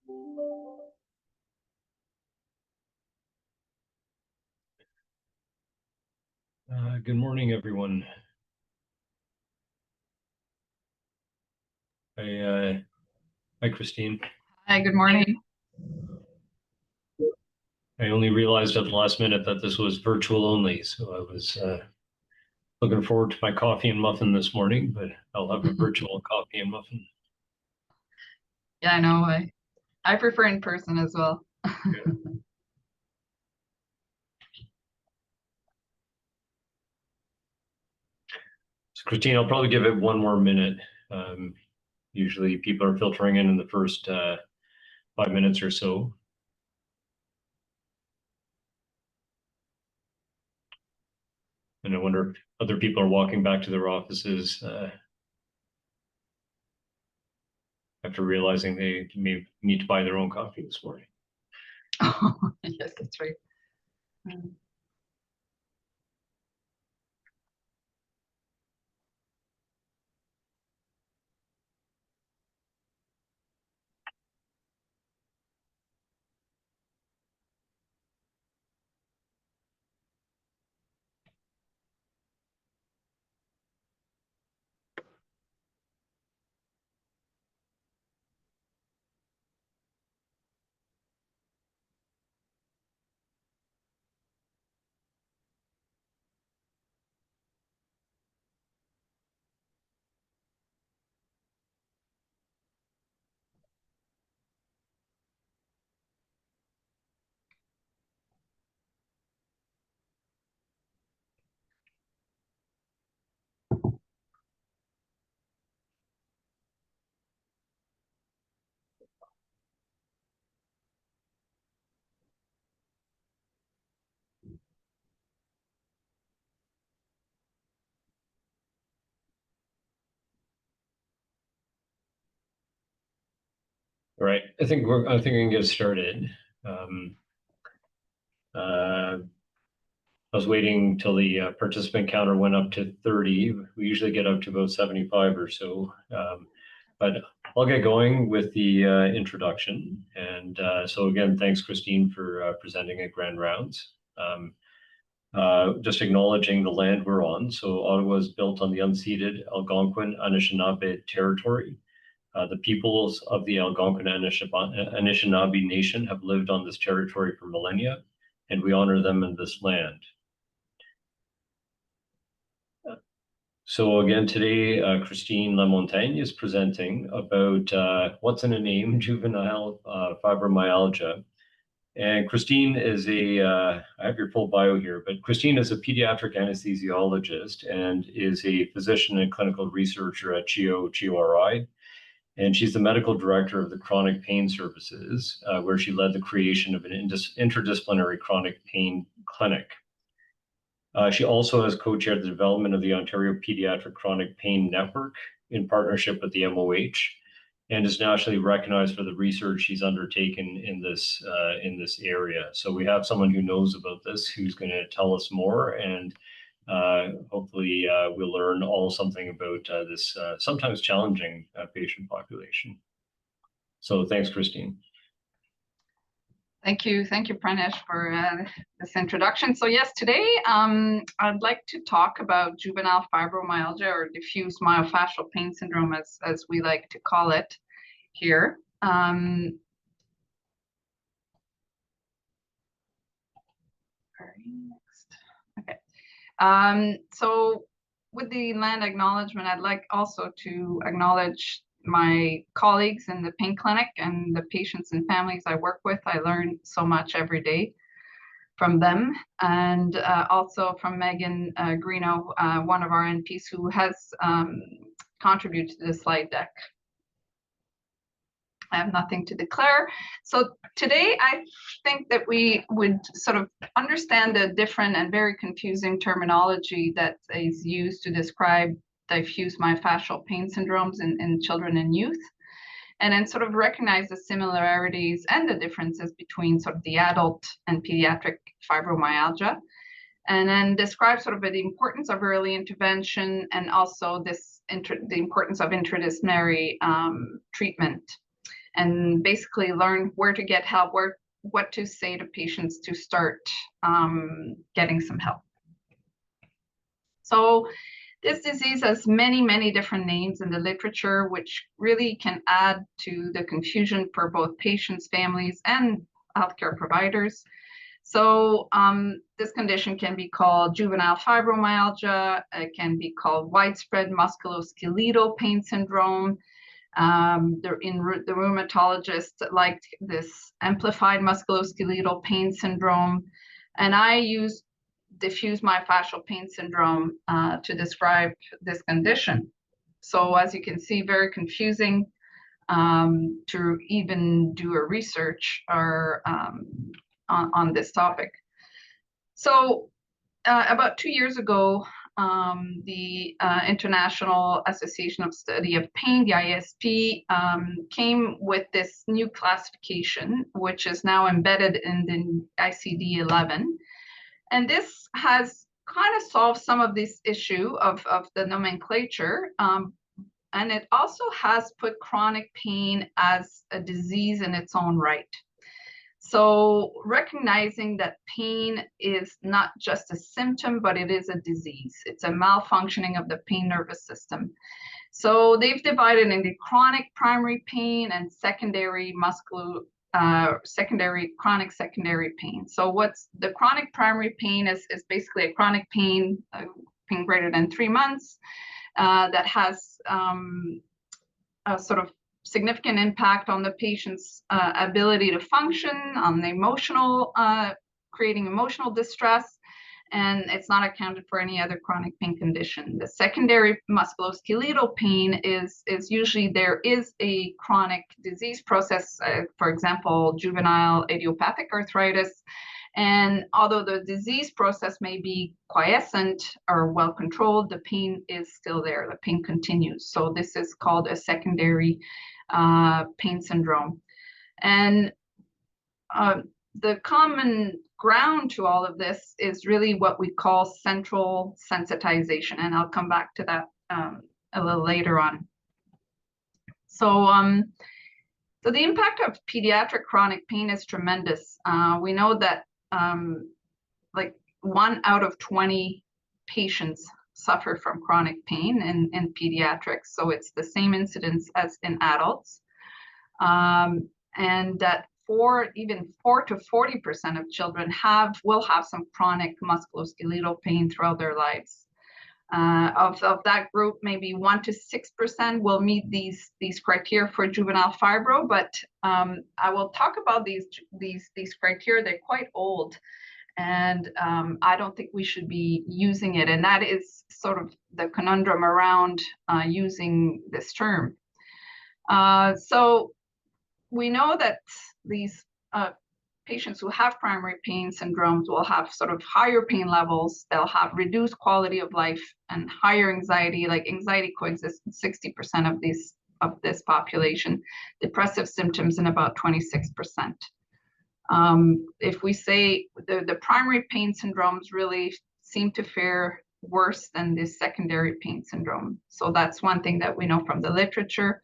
Good morning, everyone. Hi, Christine. Hi, good morning. I only realized at the last minute that this was virtual only, so I was looking forward to my coffee and muffin this morning, but I'll have a virtual coffee and muffin. Yeah, I know. I prefer in person as well. Yeah. So Christine, I'll probably give it one more minute. Usually people are filtering in the first 5 minutes or so. And I wonder if other people are walking back to their offices after realizing they may need to buy their own coffee this morning. Oh, yes, that's right. All right, I think we can get started. I was waiting till the participant counter went up to 30. We usually get up to about 75 or so. But I'll get going with the introduction. And so again, thanks, Christine, for presenting at Grand Rounds. Just acknowledging the land we're on. So Ottawa is built on the unceded Algonquin Anishinaabe territory. The peoples of the Algonquin Anishinaabe Nation have lived on this territory for millennia, and we honor them in this land. So again, today, Christine Lamontagne is presenting about what's in a name, juvenile fibromyalgia. And Christine is I have your full bio here, but Christine is a pediatric anesthesiologist and is a physician and clinical researcher at CHEO, CHEORI. And she's the medical director of the Chronic Pain Services, where she led the creation of an interdisciplinary chronic pain clinic. She also has co-chaired the development of the Ontario Pediatric Chronic Pain Network in partnership with the MOH, and is nationally recognized for the research she's undertaken in this area. So we have someone who knows about this who's going to tell us more, and hopefully we'll learn all something about this sometimes challenging patient population. So thanks, Christine. Thank you, Pranesh, for this introduction. So yes, today I'd like to talk about juvenile fibromyalgia, or diffuse myofascial pain syndrome, as we like to call it here. Okay. So with the land acknowledgement, I'd like also to acknowledge my colleagues in the pain clinic and the patients and families I work with. I learn so much every day from them, and also from Megan Greeno, one of our NPs, who has contributed to the slide deck. I have nothing to declare. So today I think that we would sort of understand the different and very confusing terminology that is used to describe diffuse myofascial pain syndromes in children and youth, and then sort of recognize the similarities and the differences between sort of the adult and pediatric fibromyalgia, and then describe sort of the importance of early intervention, and also the importance of interdisciplinary treatment. and basically learn where to get help, what to say to patients to start getting some help. So this disease has many, many different names in the literature, which really can add to the confusion for both patients, families, and healthcare providers. So this condition can be called juvenile fibromyalgia. It can be called widespread musculoskeletal pain syndrome. The rheumatologists liked this amplified musculoskeletal pain syndrome. And I use diffuse myofascial pain syndrome to describe this condition. So as you can see, very confusing to even do a research or on this topic. So about 2 years ago, the International Association of Study of Pain, the ISP, came with this new classification, which is now embedded in the ICD-11. And this has kind of solved some of this issue of the nomenclature. And it also has put chronic pain as a disease in its own right. So recognizing that pain is not just a symptom, but it is a disease. It's a malfunctioning of the pain nervous system. So they've divided into chronic primary pain and secondary chronic secondary pain. So what's the chronic primary pain is basically a chronic pain, pain greater than 3 months, that has a sort of significant impact on the patient's ability to function, on the emotional, creating emotional distress, and it's not accounted for any other chronic pain condition. The secondary musculoskeletal pain is usually there is a chronic disease process, for example, juvenile idiopathic arthritis. And although the disease process may be quiescent or well controlled, the pain is still there. The pain continues. So this is called a secondary pain syndrome. And the common ground to all of this is really what we call central sensitization. And I'll come back to that a little later on. So, so the impact of pediatric chronic pain is tremendous. We know that like 1 out of 20 patients suffer from chronic pain in pediatrics. So it's the same incidence as in adults. And that even 4 to 40% of children will have some chronic musculoskeletal pain throughout their lives. Of that group, maybe 1 to 6% will meet these criteria for juvenile fibro, but I will talk about these criteria. They're quite old, and I don't think we should be using it. And that is sort of the conundrum around using this term. So we know that these patients who have primary pain syndromes will have sort of higher pain levels. They'll have reduced quality of life and higher anxiety. Like anxiety coexists in 60% of this population. Depressive symptoms in about 26%. If we say the primary pain syndromes really seem to fare worse than the secondary pain syndrome. So that's one thing that we know from the literature.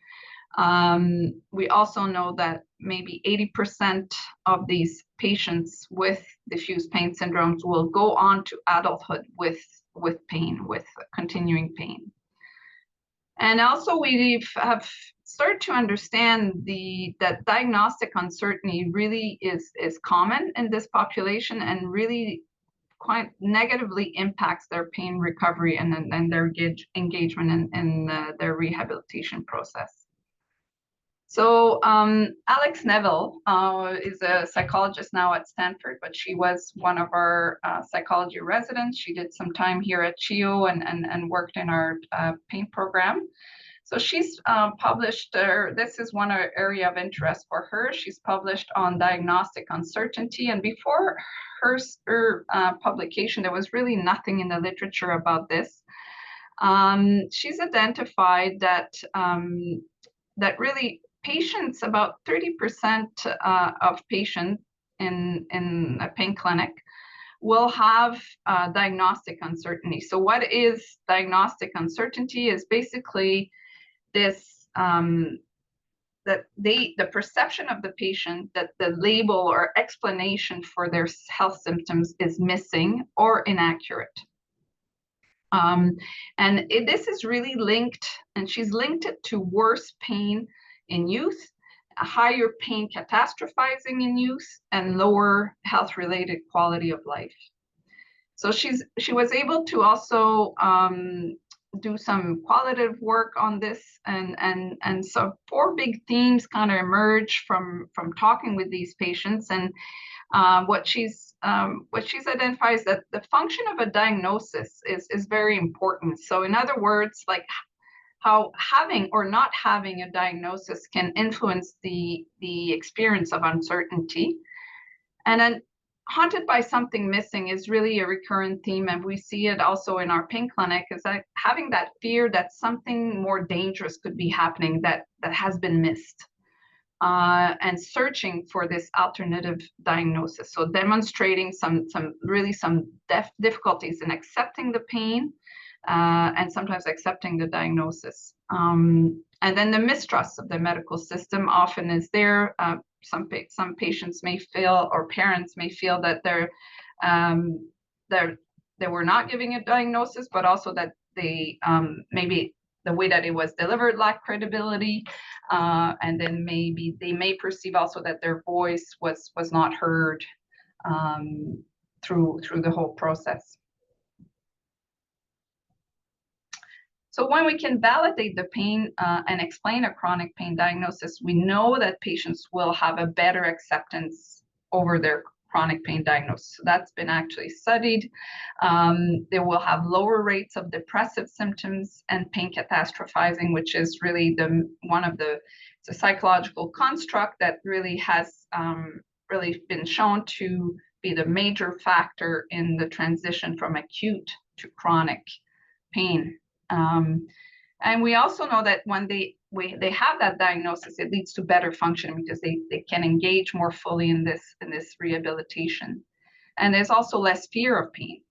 We also know that maybe 80% of these patients with diffuse pain syndromes will go on to adulthood with pain, with continuing pain. And also we have started to understand that diagnostic uncertainty really is common in this population and really quite negatively impacts their pain recovery and their engagement in their rehabilitation process. So Alex Neville is a psychologist now at Stanford, but she was one of our psychology residents. She did some time here at CHEO and worked in our pain program. So she's published, this is one area of interest for her. She's published on diagnostic uncertainty. And before her publication, there was really nothing in the literature about this. She's identified that, that really patients, about 30% of patients in a pain clinic will have diagnostic uncertainty. So what is diagnostic uncertainty is basically this the perception of the patient that the label or explanation for their health symptoms is missing or inaccurate. This is really linked, and she's linked it to worse pain in youth, a higher pain catastrophizing in youth, and lower health-related quality of life. So she was able to also do some qualitative work on this, and so 4 big themes kind of emerge from talking with these patients. And what she's identified is that the function of a diagnosis is very important. So in other words, like how having or not having a diagnosis can influence the experience of uncertainty. And then haunted by something missing is really a recurrent theme, and we see it also in our pain clinic, is that having that fear that something more dangerous could be happening that has been missed, and searching for this alternative diagnosis. So demonstrating some difficulties in accepting the pain, and sometimes accepting the diagnosis. And then the mistrust of the medical system often is there. Some patients may feel, or parents may feel, that they were not giving a diagnosis, but also that they maybe the way that it was delivered lacked credibility, and then maybe they may perceive also that their voice was not heard through the whole process. So when we can validate the pain and explain a chronic pain diagnosis, we know that patients will have a better acceptance over their chronic pain diagnosis. So that's been actually studied. They will have lower rates of depressive symptoms and pain catastrophizing, which is really it's a psychological construct that really has really been shown to be the major factor in the transition from acute to chronic pain. And we also know that when they have that diagnosis, it leads to better functioning because they can engage more fully in this rehabilitation. And there's also less fear of pain,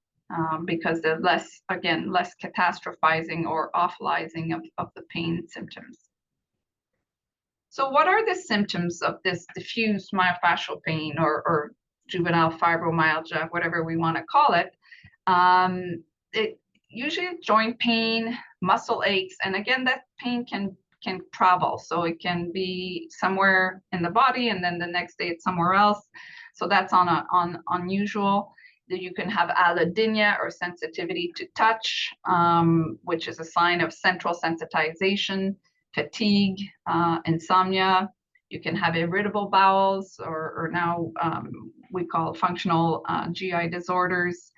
because there's less catastrophizing or awfulizing of the pain symptoms. So what are the symptoms of this diffuse myofascial pain or juvenile fibromyalgia, whatever we want to call it? Usually joint pain, muscle aches, and again, that pain can travel. So it can be somewhere in the body, and then the next day it's somewhere else. So that's unusual. You can have allodynia, or sensitivity to touch, which is a sign of central sensitization, fatigue, insomnia. You can have irritable bowels, or now we call functional GI disorders.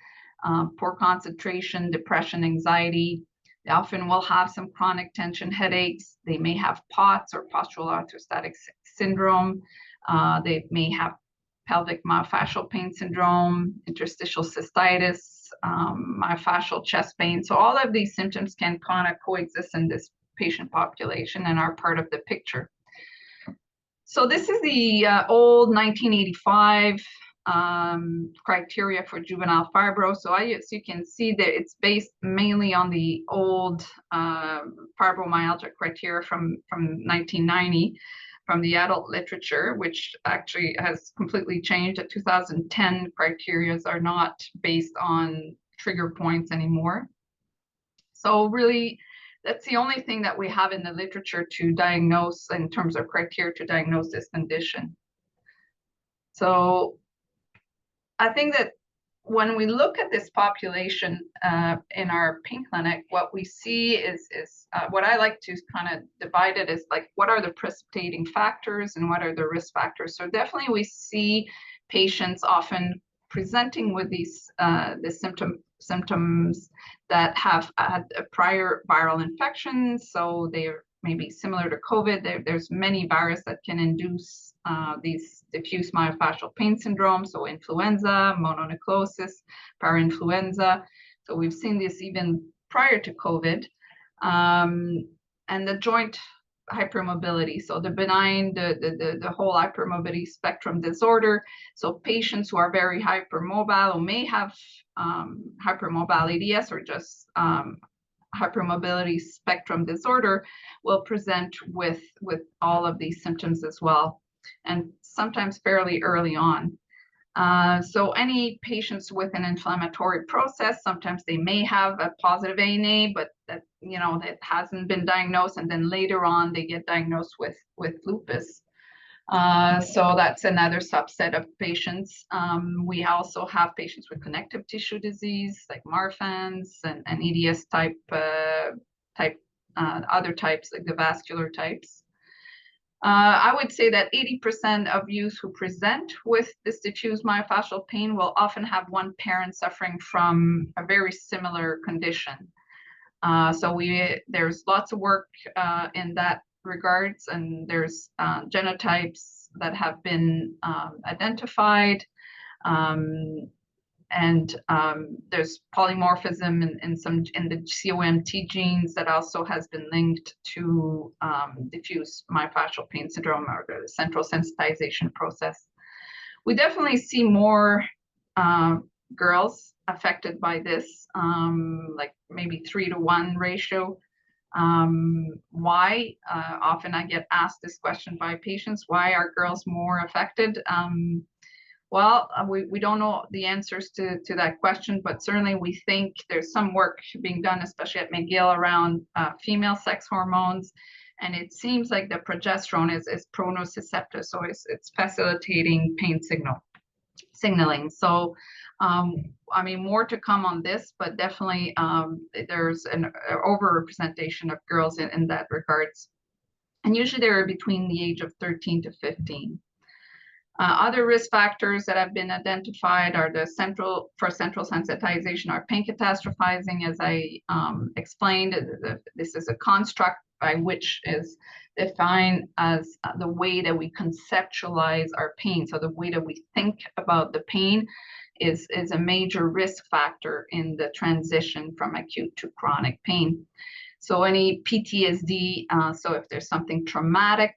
Poor concentration, depression, anxiety. They often will have some chronic tension headaches. They may have POTS, or postural orthostatic syndrome. They may have pelvic myofascial pain syndrome, interstitial cystitis, myofascial chest pain. So all of these symptoms can kind of coexist in this patient population and are part of the picture. So this is the old 1985 criteria for juvenile fibro. So as you can see that it's based mainly on the old fibromyalgia criteria from 1990 from the adult literature, which actually has completely changed. The 2010 criteria are not based on trigger points anymore. So really, that's the only thing that we have in the literature to diagnose in terms of criteria to diagnose this condition. So I think that when we look at this population in our pain clinic, what we see is what I like to kind of divide it is like, what are the precipitating factors and what are the risk factors? So definitely we see patients often presenting with these symptoms that have had a prior viral infection. So they're maybe similar to COVID. There's many viruses that can induce these diffuse myofascial pain syndrome. So influenza, mononucleosis, parainfluenza. So we've seen this even prior to COVID. And the joint hypermobility. So the benign, the whole hypermobility spectrum disorder. So patients who are very hypermobile or may have hypermobile EDS or just hypermobility spectrum disorder will present with all of these symptoms as well, and sometimes fairly early on. So any patients with an inflammatory process, sometimes they may have a positive ANA, but that, you know, that hasn't been diagnosed, and then later on they get diagnosed with lupus. So that's another subset of patients. We also have patients with connective tissue disease like Marfan's and EDS type, other types like the vascular types. I would say that 80% of youth who present with this diffuse myofascial pain will often have one parent suffering from a very similar condition. So there's lots of work in that regards, and there's genotypes that have been identified, and there's polymorphism in the COMT genes that also has been linked to diffuse myofascial pain syndrome, or the central sensitization process. We definitely see more girls affected by this, like maybe 3-to-1 ratio. Why? Often I get asked this question by patients, why are girls more affected? Well, we don't know the answers to that question, but certainly we think there's some work being done, especially at McGill, around female sex hormones. And it seems like the progesterone is pronoceptive, so it's facilitating pain signaling. So, I mean, more to come on this, but definitely there's an overrepresentation of girls in that regards. And usually they're between the age of 13 to 15. Other risk factors that have been identified are central sensitization are pain catastrophizing, as I explained. This is a construct by which is defined as the way that we conceptualize our pain. So the way that we think about the pain is a major risk factor in the transition from acute to chronic pain. So any PTSD, so if there's something traumatic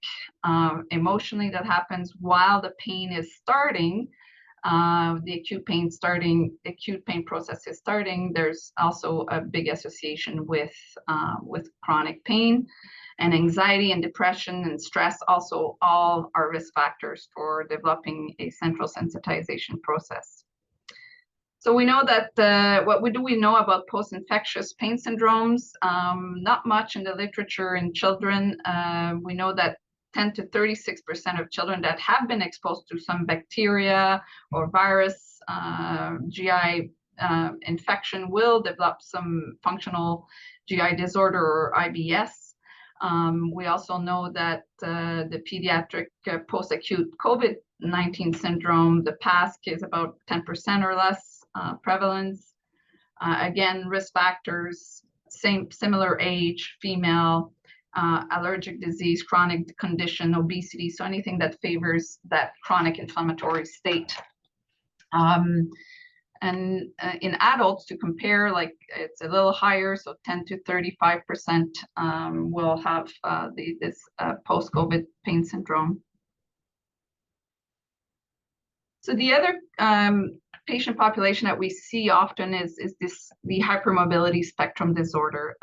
emotionally that happens while the pain is starting, the acute pain process is starting, there's also a big association with chronic pain. And anxiety and depression and stress also all are risk factors for developing a central sensitization process. So we know that what do we know about post-infectious pain syndromes? Not much in the literature in children. We know that 10 to 36% of children that have been exposed to some bacteria or virus GI infection will develop some functional GI disorder or IBS. We also know that the pediatric post-acute COVID-19 syndrome, the PASC, is about 10% or less prevalence. Again, risk factors, similar age, female, allergic disease, chronic condition, obesity, so anything that favors that chronic inflammatory state. And in adults, to compare, like it's a little higher, so 10 to 35% will have this post-COVID pain syndrome. So the other patient population that we see often is the hypermobility spectrum disorder.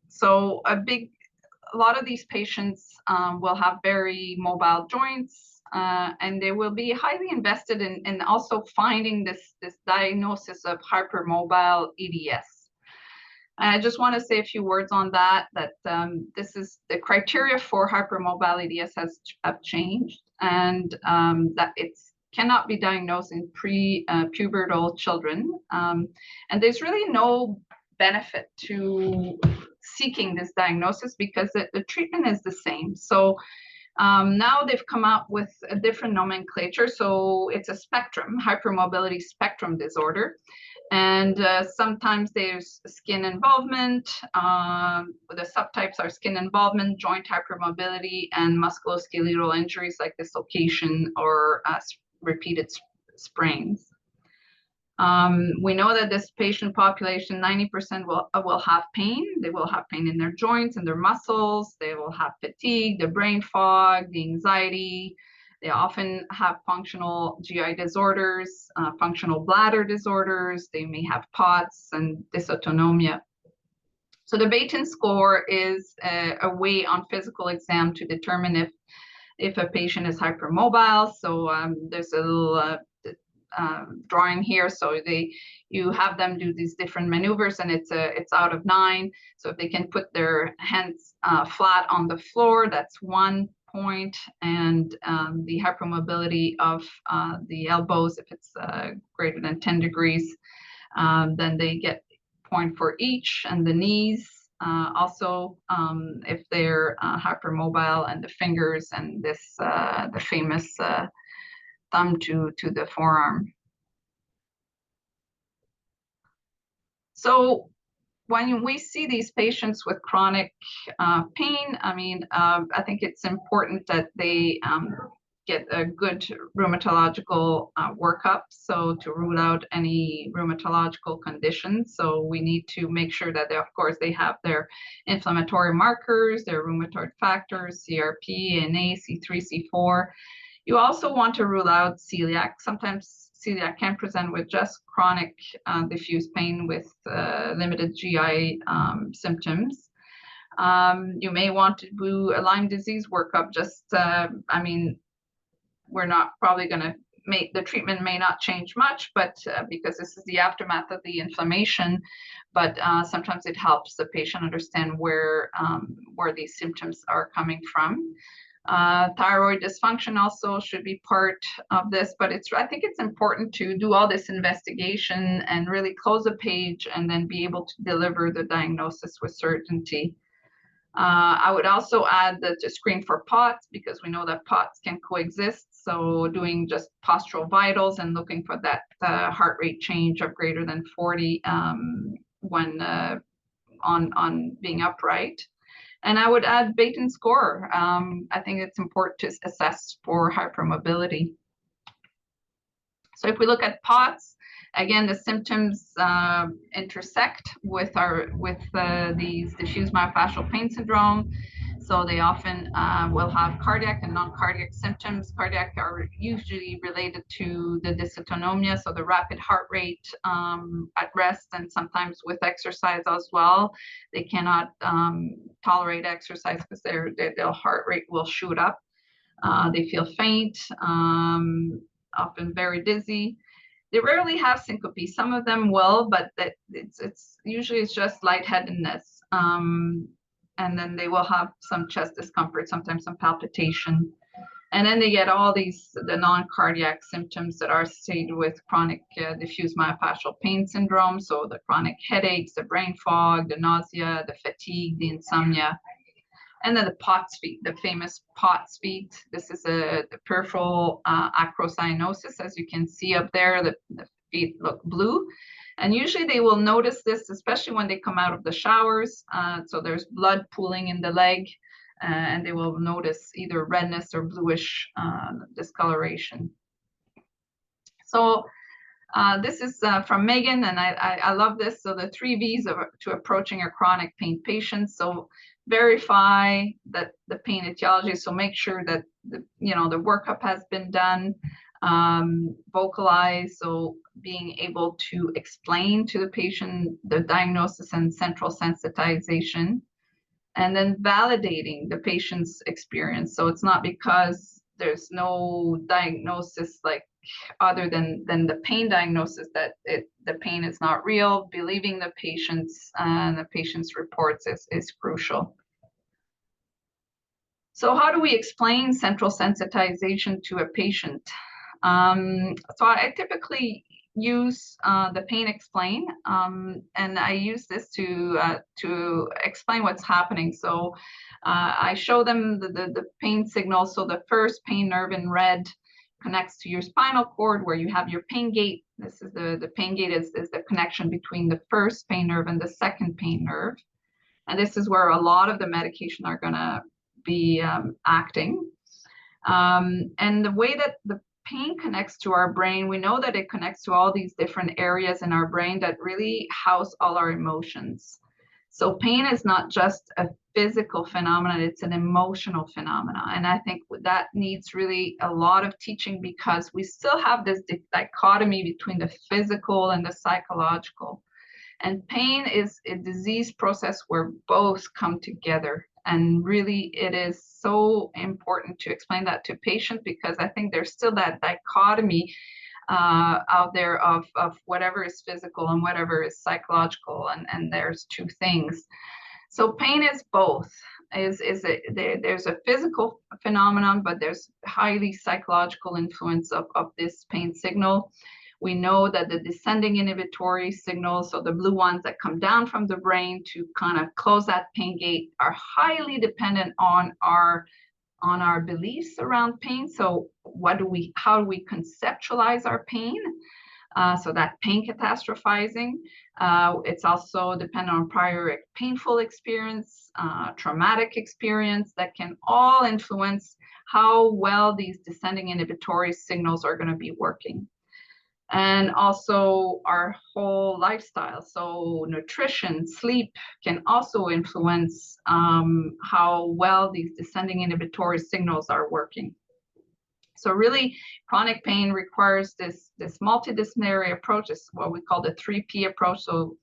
So a lot of these patients will have very mobile joints, and they will be highly invested in also finding this diagnosis of hypermobile EDS. I just want to say a few words on that this is the criteria for hypermobile EDS have changed, and that it's cannot be diagnosed in pre-pubertal children. And there's really no benefit to seeking this diagnosis because the treatment is the same. So now they've come out with a different nomenclature. So it's a spectrum, hypermobility spectrum disorder. And sometimes there's skin involvement. The subtypes are skin involvement, joint hypermobility, and musculoskeletal injuries like dislocation or repeated sprains. We know that this patient population, 90% will have pain. They will have pain in their joints and their muscles. They will have fatigue, the brain fog, the anxiety. They often have functional GI disorders, functional bladder disorders. They may have POTS and dysautonomia. So the Baton score is a way on physical exam to determine if a patient is hypermobile. So there's a little drawing here. So you have them do these different maneuvers, and it's out of 9. So if they can put their hands flat on the floor, that's 1 point, and the hypermobility of the elbows, if it's greater than 10 degrees, then they get point for each, and the knees also, if they're hypermobile, and the fingers, and this the famous thumb to the forearm. So when we see these patients with chronic pain, I mean, I think it's important that they get a good rheumatological workup, so to rule out any rheumatological conditions. So we need to make sure that they, of course, they have their inflammatory markers, their rheumatoid factors, CRP, NA, C3, C4. You also want to rule out celiac. Sometimes celiac can present with just chronic diffuse pain with limited GI symptoms. You may want to do a Lyme disease workup. Just, I mean, we're not probably going to make the treatment may not change much, but because this is the aftermath of the inflammation, but sometimes it helps the patient understand where these symptoms are coming from. Thyroid dysfunction also should be part of this, but I think it's important to do all this investigation and really close a page and then be able to deliver the diagnosis with certainty. I would also add that to screen for POTS, because we know that POTS can coexist. So doing just postural vitals and looking for that heart rate change of greater than 40 when on being upright. And I would add Baton score. I think it's important to assess for hypermobility. So if we look at POTS, again, the symptoms intersect with these diffuse myofascial pain syndrome. So they often will have cardiac and non-cardiac symptoms. Cardiac are usually related to the dysautonomia, so the rapid heart rate at rest, and sometimes with exercise as well. They cannot tolerate exercise because their heart rate will shoot up. They feel faint, often very dizzy. They rarely have syncope. Some of them will, but it's usually just lightheadedness. And then they will have some chest discomfort, sometimes some palpitation. And then they get all the non-cardiac symptoms that are associated with chronic diffuse myofascial pain syndrome. So the chronic headaches, the brain fog, the nausea, the fatigue, the insomnia. And then the POTS feet, the famous POTS feet. This is the peripheral acrocyanosis. As you can see up there, the feet look blue. And usually they will notice this, especially when they come out of the showers. So there's blood pooling in the leg, and they will notice either redness or bluish discoloration. So this is from Megan, and I love this. So the 3 V's to approaching a chronic pain patient. So verify that the pain etiology. So make sure that the workup has been done. Vocalize, so being able to explain to the patient the diagnosis and central sensitization, and then validating the patient's experience. So it's not because there's no diagnosis like other than the pain diagnosis that the pain is not real. Believing the patient's reports is crucial. So how do we explain central sensitization to a patient? So I typically use the pain explain, and I use this to explain what's happening. So I show them the pain signal. So the first pain nerve in red connects to your spinal cord where you have your pain gate. This is the pain gate is the connection between the first pain nerve and the second pain nerve. And this is where a lot of the medication are going to be acting. And the way that the pain connects to our brain, we know that it connects to all these different areas in our brain that really house all our emotions. So pain is not just a physical phenomenon, it's an emotional phenomenon. And I think that needs really a lot of teaching, because we still have this dichotomy between the physical and the psychological. And pain is a disease process where both come together. And really, it is so important to explain that to patients, because I think there's still that dichotomy out there of whatever is physical and whatever is psychological, and there's two things. So pain is both. There's a physical phenomenon, but there's highly psychological influence of this pain signal. We know that the descending inhibitory signals, so the blue ones that come down from the brain to kind of close that pain gate, are highly dependent on our beliefs around pain. So how do we conceptualize our pain? So that pain catastrophizing. It's also dependent on prior painful experience, traumatic experience, that can all influence how well these descending inhibitory signals are going to be working. And also our whole lifestyle. So nutrition, sleep can also influence how well these descending inhibitory signals are working. So really, chronic pain requires this multidisciplinary approach. It's what we call the 3P approach. So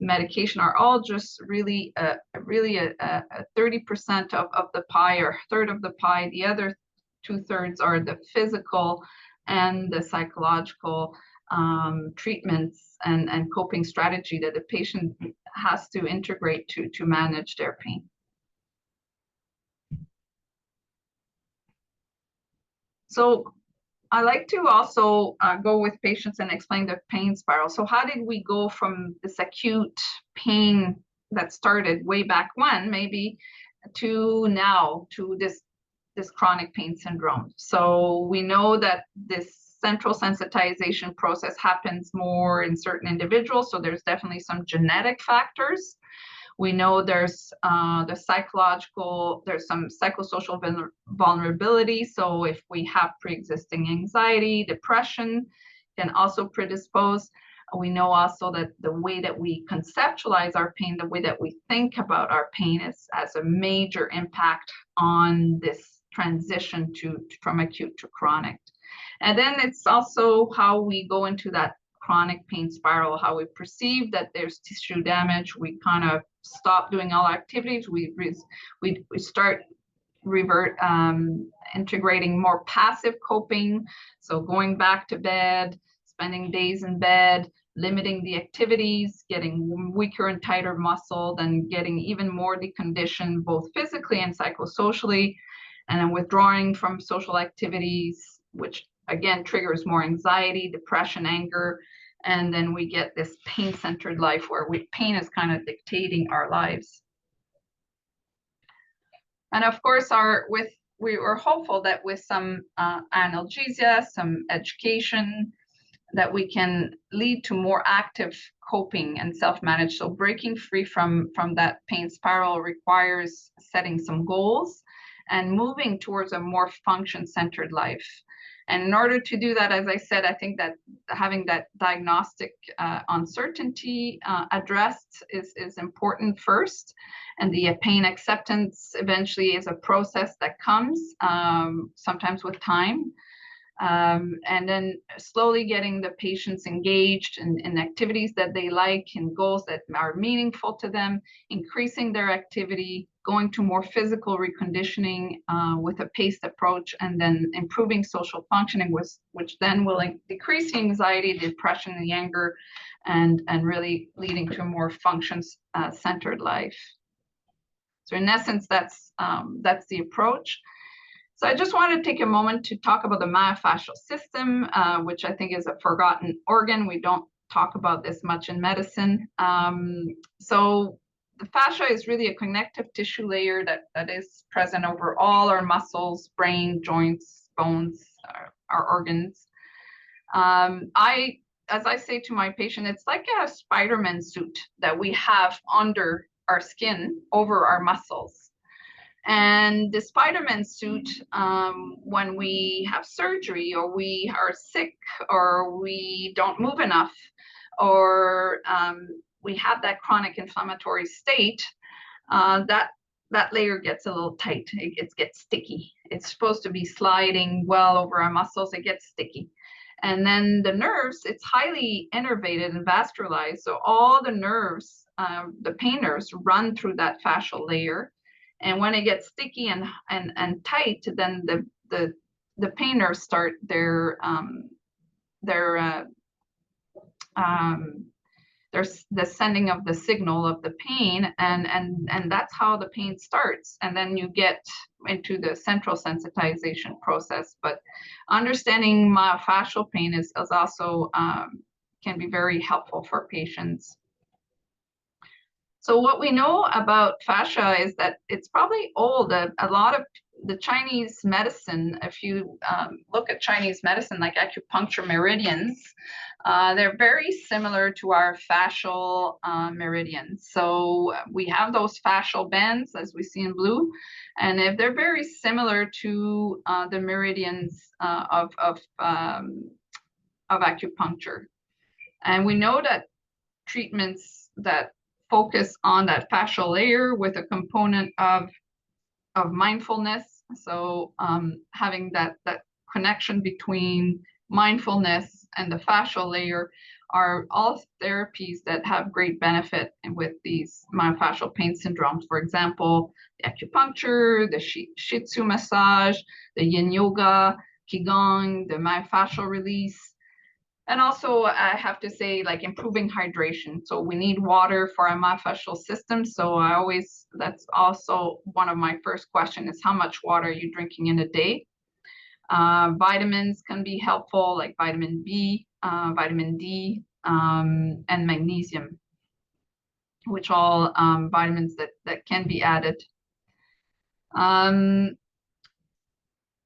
medication are all just really a 30% of the pie, or a third of the pie. The other 2/3 are the physical and the psychological treatments and coping strategy that the patient has to integrate to manage their pain. So I like to also go with patients and explain the pain spiral. So how did we go from this acute pain that started way back when, maybe, to now, to this chronic pain syndrome? So we know that this central sensitization process happens more in certain individuals. So there's definitely some genetic factors. We know there's some psychosocial vulnerability. So if we have pre-existing anxiety, depression can also predispose. We know also that the way that we conceptualize our pain, the way that we think about our pain, has a major impact on this transition from acute to chronic. And then it's also how we go into that chronic pain spiral, how we perceive that there's tissue damage. We kind of stop doing all activities. We start integrating more passive coping. So going back to bed, spending days in bed, limiting the activities, getting weaker and tighter muscle, then getting even more deconditioned, both physically and psychosocially, and then withdrawing from social activities, which again triggers more anxiety, depression, anger. And then we get this pain-centered life where pain is kind of dictating our lives. And of course, we were hopeful that with some analgesia, some education, that we can lead to more active coping and self-manage. So breaking free from that pain spiral requires setting some goals and moving towards a more function-centered life. And in order to do that, as I said, I think that having that diagnostic uncertainty addressed is important first. And the pain acceptance eventually is a process that comes sometimes with time. And then slowly getting the patients engaged in activities that they like, and goals that are meaningful to them, increasing their activity, going to more physical reconditioning with a paced approach, and then improving social functioning, which then will decrease the anxiety, depression, the anger, and really leading to a more function-centered life. So in essence, that's the approach. So I just want to take a moment to talk about the myofascial system, which I think is a forgotten organ. We don't talk about this much in medicine. So the fascia is really a connective tissue layer that is present over all our muscles, brain, joints, bones, our organs. As I say to my patient, it's like a Spider-Man suit that we have under our skin, over our muscles. And the Spider-Man suit, when we have surgery, or we are sick, or we don't move enough, or we have that chronic inflammatory state, that layer gets a little tight. It gets sticky. It's supposed to be sliding well over our muscles. It gets sticky. And then the nerves, it's highly innervated and vascularized. So all the nerves, the pain nerves, run through that fascial layer. And when it gets sticky and tight, then the pain nerves start their there's the sending of the signal of the pain, and that's how the pain starts, and then you get into the central sensitization process. But understanding myofascial pain is also can be very helpful for patients. So what we know about fascia is that it's probably old. A lot of the Chinese medicine, if you look at Chinese medicine like acupuncture meridians, they're very similar to our fascial meridians. So we have those fascial bands, as we see in blue, and if they're very similar to the meridians of acupuncture. And we know that treatments that focus on that fascial layer with a component of mindfulness, so having that connection between mindfulness and the fascial layer, are all therapies that have great benefit with these myofascial pain syndromes. For example, the acupuncture, the shiatsu massage, the yin yoga, qigong, the myofascial release. And also, I have to say, like, improving hydration. So we need water for our myofascial system. So that's also one of my first questions is how much water are you drinking in a day? Vitamins can be helpful, like vitamin B, vitamin D, and magnesium, which all vitamins that can be added.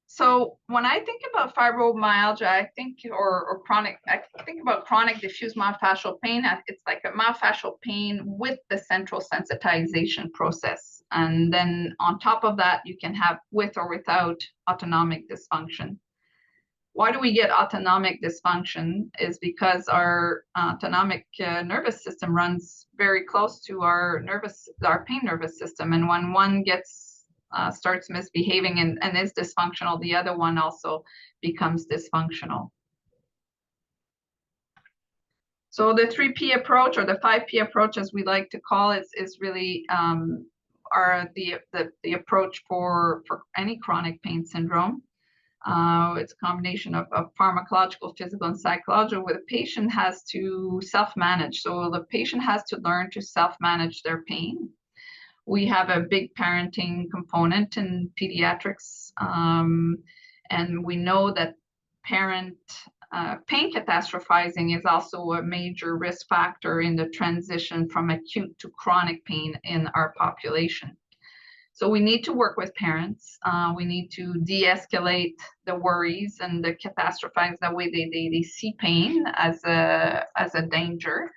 So when I think about fibromyalgia, I think about chronic diffuse myofascial pain. It's like a myofascial pain with the central sensitization process. And then on top of that, you can have with or without autonomic dysfunction. Why do we get autonomic dysfunction is because our autonomic nervous system runs very close to our pain nervous system. And when one starts misbehaving and is dysfunctional, the other one also becomes dysfunctional. So the 3P approach, or the 5P approach, as we like to call it, is really the approach for any chronic pain syndrome. It's a combination of pharmacological, physical, and psychological, where the patient has to self-manage. So the patient has to learn to self-manage their pain. We have a big parenting component in pediatrics, and we know that pain catastrophizing is also a major risk factor in the transition from acute to chronic pain in our population. So we need to work with parents. We need to de-escalate the worries and the catastrophizing, the way they see pain as a danger.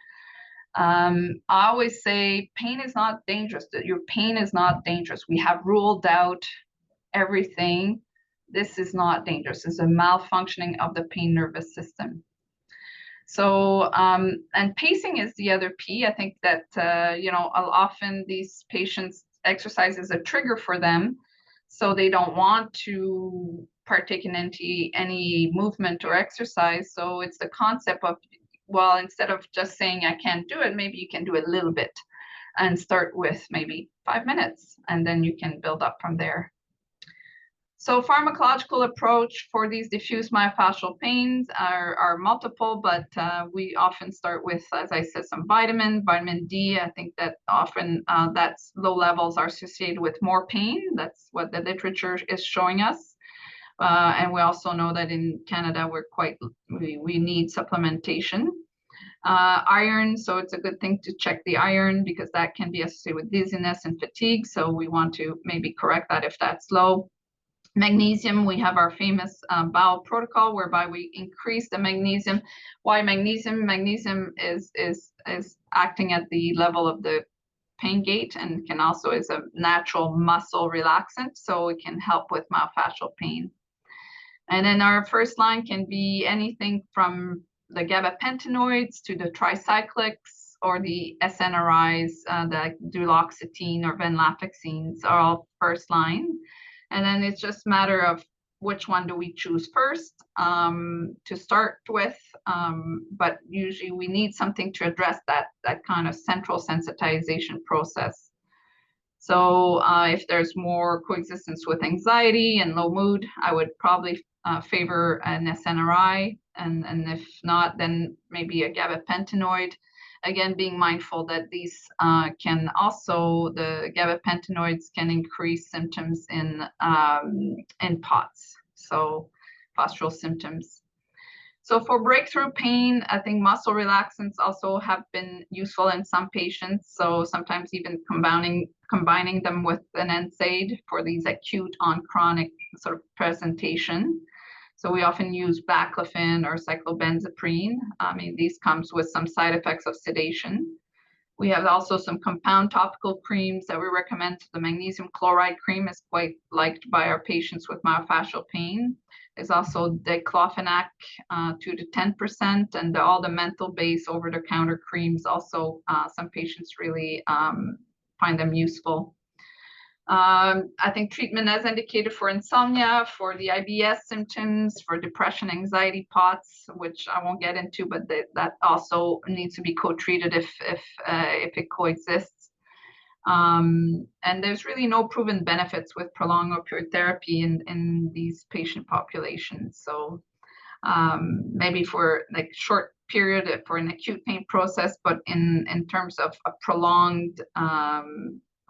I always say pain is not dangerous. Your pain is not dangerous. We have ruled out everything. This is not dangerous. It's a malfunctioning of the pain nervous system. So, and pacing is the other P. I think that, often these patients, exercise is a trigger for them. So they don't want to partake in any movement or exercise. So it's the concept of, well, instead of just saying I can't do it, maybe you can do a little bit and start with maybe 5 minutes, and then you can build up from there. So pharmacological approach for these diffuse myofascial pains are multiple, but we often start with, as I said, some vitamin D. I think that often that's low levels are associated with more pain. That's what the literature is showing us. And we also know that in Canada, we need supplementation. Iron, so it's a good thing to check the iron because that can be associated with dizziness and fatigue. So we want to maybe correct that if that's low. Magnesium, we have our famous bowel protocol whereby we increase the magnesium. Why magnesium? Magnesium is acting at the level of the pain gate and can also is a natural muscle relaxant, so it can help with myofascial pain. And then our first line can be anything from the gabapentinoids to the tricyclics or the SNRIs, the duloxetine or venlafaxines are all first line. And then it's just a matter of which one do we choose first to start with, but usually we need something to address that kind of central sensitization process. So if there's more coexistence with anxiety and low mood, I would probably favor an SNRI, and if not, then maybe a gabapentinoid. Again, being mindful that these can also, the gabapentinoids can increase symptoms in POTS, so postural symptoms. So for breakthrough pain, I think muscle relaxants also have been useful in some patients. So sometimes even combining them with an NSAID for these acute on chronic sort of presentation. So we often use baclofen or cyclobenzaprine. I mean, these comes with some side effects of sedation. We have also some compound topical creams that we recommend. The magnesium chloride cream is quite liked by our patients with myofascial pain. There's also diclofenac, 2 to 10%, and all the menthol-based over-the-counter creams also, some patients really find them useful. I think treatment as indicated for insomnia, for the IBS symptoms, for depression, anxiety, POTS, which I won't get into, but that also needs to be co-treated if it coexists. And there's really no proven benefits with prolonged opioid therapy in these patient populations. So maybe for like short period for an acute pain process, but in terms of a prolonged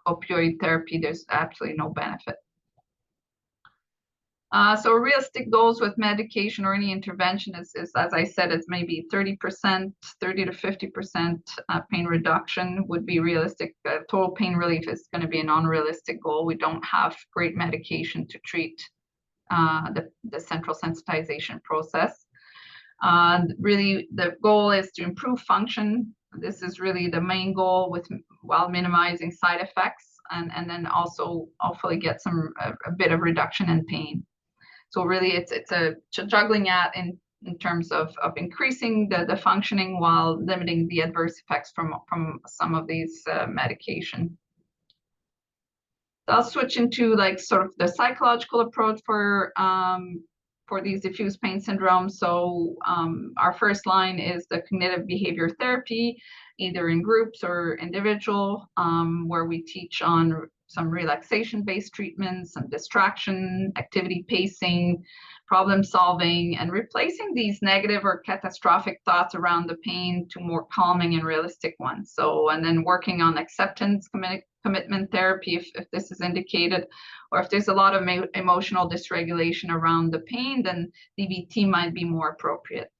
opioid therapy, there's absolutely no benefit. So realistic goals with medication or any intervention is, as I said, it's maybe 30%, 30 to 50% pain reduction would be realistic. Total pain relief is going to be an unrealistic goal. We don't have great medication to treat the central sensitization process. Really, the goal is to improve function. This is really the main goal while minimizing side effects, and then also hopefully get a bit of reduction in pain. So really it's a juggling act in terms of increasing the functioning while limiting the adverse effects from some of these medication. So I'll switch into like sort of the psychological approach for these diffuse pain syndromes. So our first line is the cognitive behavior therapy, either in groups or individual, where we teach on some relaxation-based treatments, some distraction, activity pacing, problem solving, and replacing these negative or catastrophic thoughts around the pain to more calming and realistic ones. So, and then working on acceptance, commitment therapy if this is indicated, or if there's a lot of emotional dysregulation around the pain, then DBT might be more appropriate.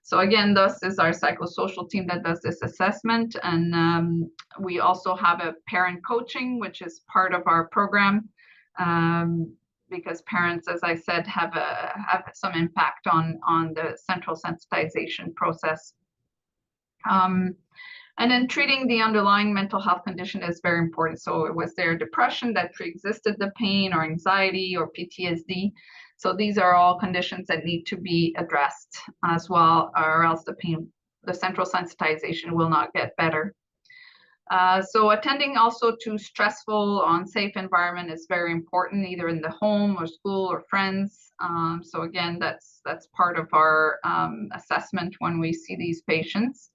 So again, this is our psychosocial team that does this assessment, and we also have a parent coaching, which is part of our program, because parents, as I said, have some impact on the central sensitization process. And then treating the underlying mental health condition is very important. So was there depression that pre-existed the pain, or anxiety, or PTSD? So these are all conditions that need to be addressed as well, or else the central sensitization will not get better. So attending also to stressful, unsafe environment is very important, either in the home or school or friends. So again, that's part of our assessment when we see these patients.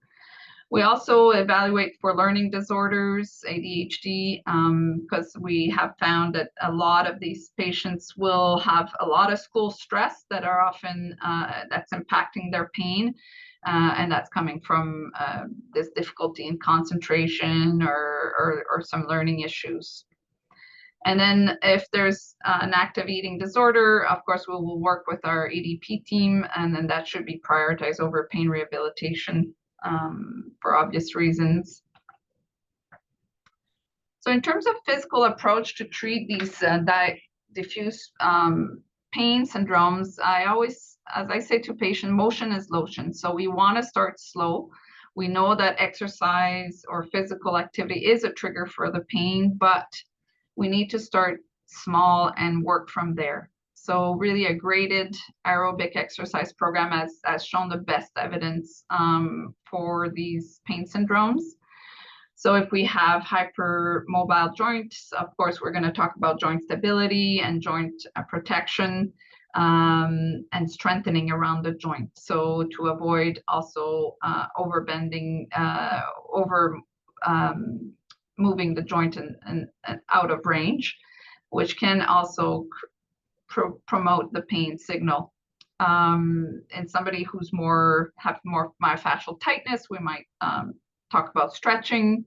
We also evaluate for learning disorders, ADHD, because we have found that a lot of these patients will have a lot of school stress that are often, that's impacting their pain. And that's coming from this difficulty in concentration or some learning issues. And then if there's an active eating disorder, of course, we will work with our ADP team, and then that should be prioritized over pain rehabilitation. For obvious reasons. So in terms of physical approach to treat these diffuse pain syndromes, I always, as I say to patients, motion is lotion. So we want to start slow. We know that exercise or physical activity is a trigger for the pain, but we need to start small and work from there. So really a graded aerobic exercise program has shown the best evidence for these pain syndromes. So if we have hypermobile joints, of course, we're going to talk about joint stability and joint protection. and strengthening around the joint. So to avoid also overbending, moving the joint and out of range, which can also promote the pain signal. In somebody who's have more myofascial tightness, we might talk about stretching.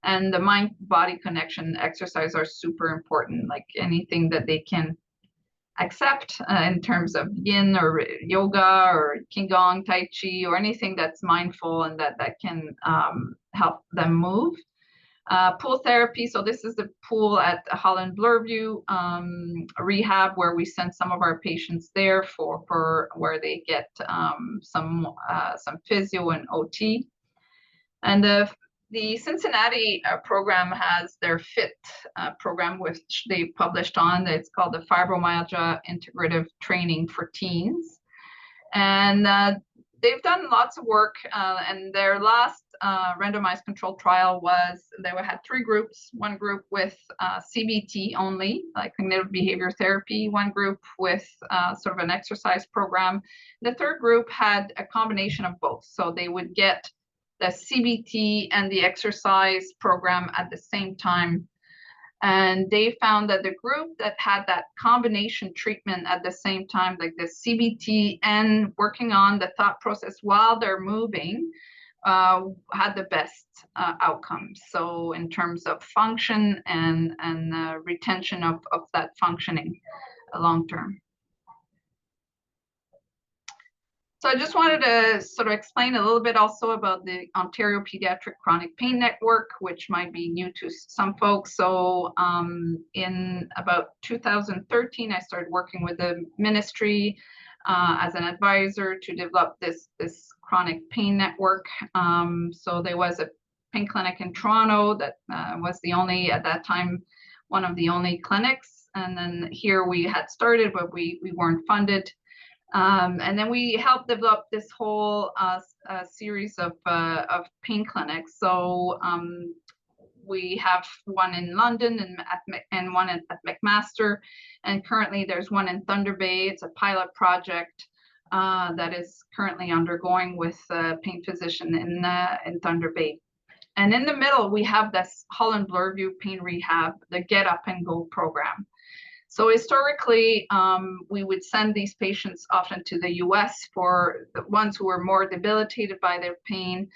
And the mind-body connection exercise are super important, like anything that they can accept in terms of yin or yoga or qigong, tai chi, or anything that's mindful and that can help them move. Pool therapy. So this is the pool at Holland Bloorview rehab, where we send some of our patients there for where they get some physio and OT. And the Cincinnati program has their FIT program, which they published on. It's called the Fibromyalgia Integrative Training for Teens. And they've done lots of work, and their last randomized controlled trial was, they had 3 groups. One group with CBT only, like cognitive behavior therapy, one group with sort of an exercise program. The third group had a combination of both. So they would get the CBT and the exercise program at the same time. And they found that the group that had that combination treatment at the same time, like the CBT and working on the thought process while they're moving, had the best outcomes. So in terms of function and retention of that functioning long term. So I just wanted to sort of explain a little bit also about the Ontario Pediatric Chronic Pain Network, which might be new to some folks. So in about 2013, I started working with the ministry as an advisor to develop this chronic pain network. So there was a pain clinic in Toronto that was the only, at that time, one of the only clinics. And then here we had started, but we weren't funded. And then we helped develop this whole series of pain clinics. So we have one in London and one at McMaster, and currently there's one in Thunder Bay. It's a pilot project that is currently undergoing with a pain physician in Thunder Bay. And in the middle, we have this Holland Bloorview Pain Rehab, the Get Up and Go program. So historically, we would send these patients often to the US for the ones who were more debilitated by their pain,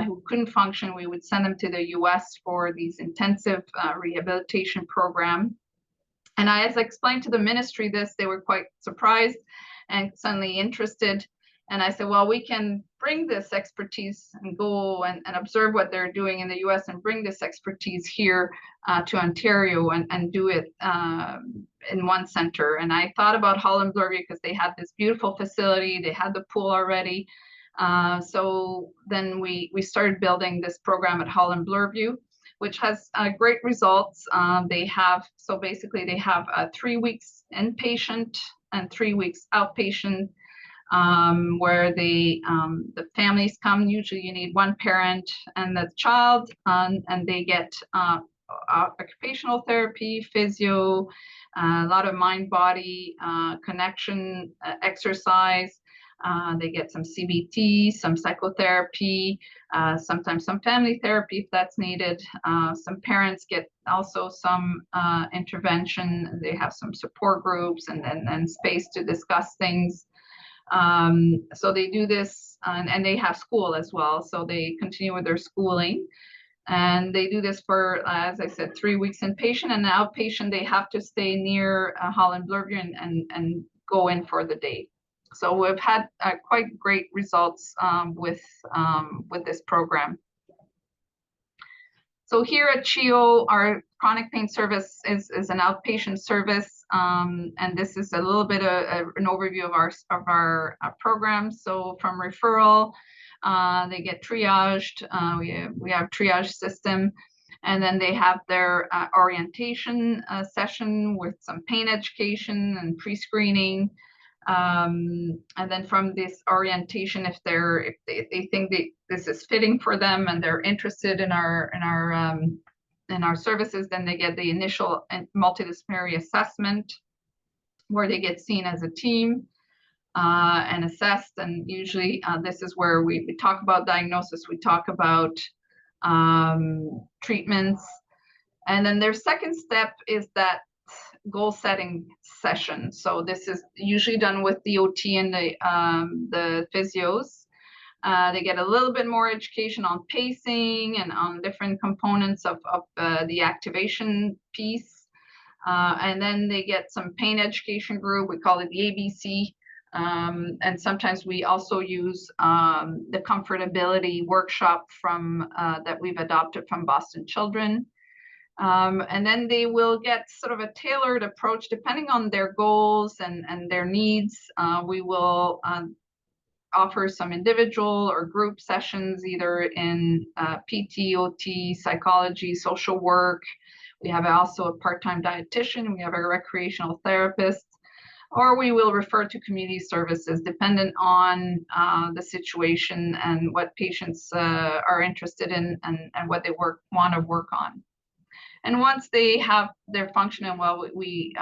who couldn't function. We would send them to the US for these intensive rehabilitation program. And as I explained to the ministry this, they were quite surprised and suddenly interested. And I said, well, we can bring this expertise and go and observe what they're doing in the US and bring this expertise here to Ontario and do it in one center. And I thought about Holland Bloorview because they had this beautiful facility, they had the pool already. So then we started building this program at Holland Bloorview, which has great results. They have 3 weeks inpatient and 3 weeks outpatient, where the families come. Usually you need one parent and the child, and they get occupational therapy, physio, a lot of mind-body connection exercise. They get some CBT, some psychotherapy, sometimes some family therapy if that's needed. Some parents get also some intervention. They have some support groups and space to discuss things. So they do this, and they have school as well. So they continue with their schooling. And they do this for, as I said, 3 weeks inpatient, and outpatient, they have to stay near Holland Bloorview and go in for the day. So we've had quite great results with this program. So here at CHEO, our chronic pain service is an outpatient service, and this is a little bit of an overview of our program. So from referral, they get triaged. We have triage system, and then they have their orientation session with some pain education and pre-screening. And then from this orientation, if they think this is fitting for them and they're interested in our services, then they get the initial multidisciplinary assessment where they get seen as a team and assessed. And usually this is where we talk about diagnosis, we talk about treatments. And then their second step is that goal setting session. So this is usually done with the OT and the physios. They get a little bit more education on pacing and on different components of the activation piece. And then they get some pain education group. We call it the ABC. And sometimes we also use the comfortability workshop from that we've adopted from Boston Children. And then they will get sort of a tailored approach depending on their goals and their needs. We will offer some individual or group sessions, either in PT, OT, psychology, social work. We have also a part-time dietitian. We have a recreational therapist, or we will refer to community services dependent on the situation and what patients are interested in and what they want to work on. And once they're functioning well, we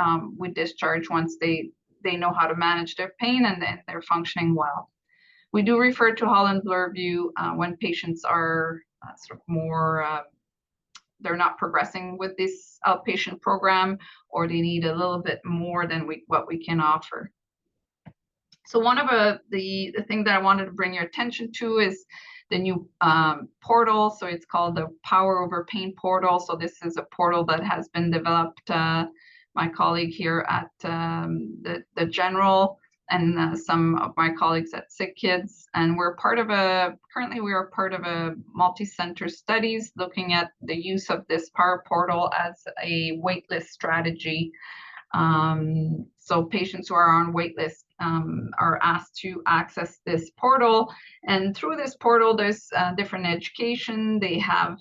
discharge once they know how to manage their pain and then they're functioning well. We do refer to Holland Blur View when patients are sort of more, they're not progressing with this outpatient program, or they need a little bit more than what we can offer. So one of the thing that I wanted to bring your attention to is the new portal. So it's called the Power Over Pain portal. So this is a portal that has been developed, my colleague here at the General and some of my colleagues at Sick Kids. And currently we are part of a multi-center studies looking at the use of this Power portal as a waitlist strategy. So patients who are on waitlist are asked to access this portal, and through this portal there's different education. They have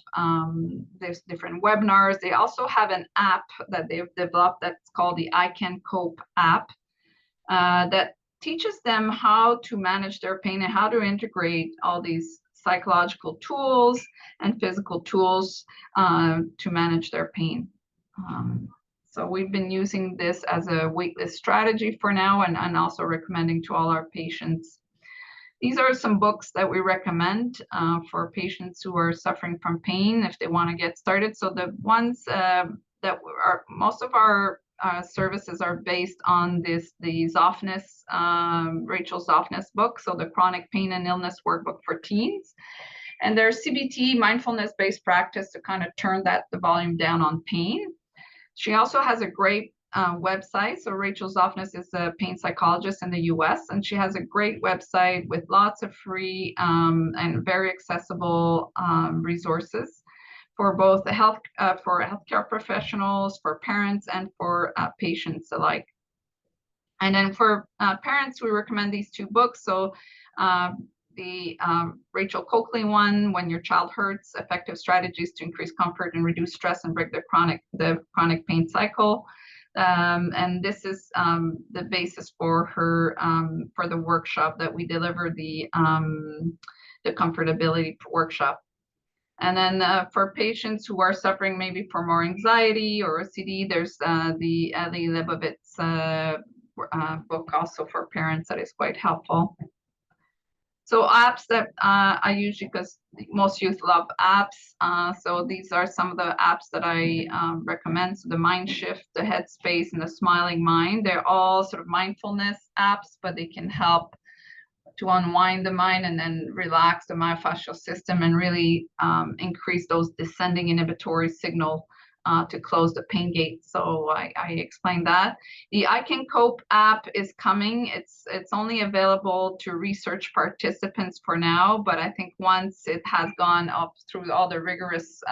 there's different webinars. They also have an app that they've developed that's called the I Can Cope app that teaches them how to manage their pain and how to integrate all these psychological tools and physical tools to manage their pain. So we've been using this as a waitlist strategy for now, and also recommending to all our patients. These are some books that we recommend for patients who are suffering from pain if they want to get started. So the ones that are, most of our services are based on the Zoffness, Rachel Zoffness book, so the Chronic Pain and Illness Workbook for Teens. And there's CBT, mindfulness-based practice, to kind of turn the volume down on pain. She also has a great website. So Rachel Zoffness is a pain psychologist in the US, and she has a great website with lots of free and very accessible resources for both the for healthcare professionals, for parents, and for patients alike. And then for parents, we recommend these two books. So the Rachel Coakley one, When Your Child Hurts, Effective Strategies to Increase Comfort and Reduce Stress and Break the Chronic Pain Cycle. And this is the basis for her, for the workshop that we deliver, the comfortability workshop. And then for patients who are suffering maybe from more anxiety or OCD, there's the Ellie Leibovitz book also for parents that is quite helpful. So apps that I use, because most youth love apps. So these are some of the apps that I recommend. So the Mind Shift, the Headspace, and the Smiling Mind. They're all sort of mindfulness apps, but they can help to unwind the mind and then relax the myofascial system and really increase those descending inhibitory signal to close the pain gate. So I explained that. The I Can Cope app is coming. It's only available to research participants for now, but I think once it has gone up through all the rigorous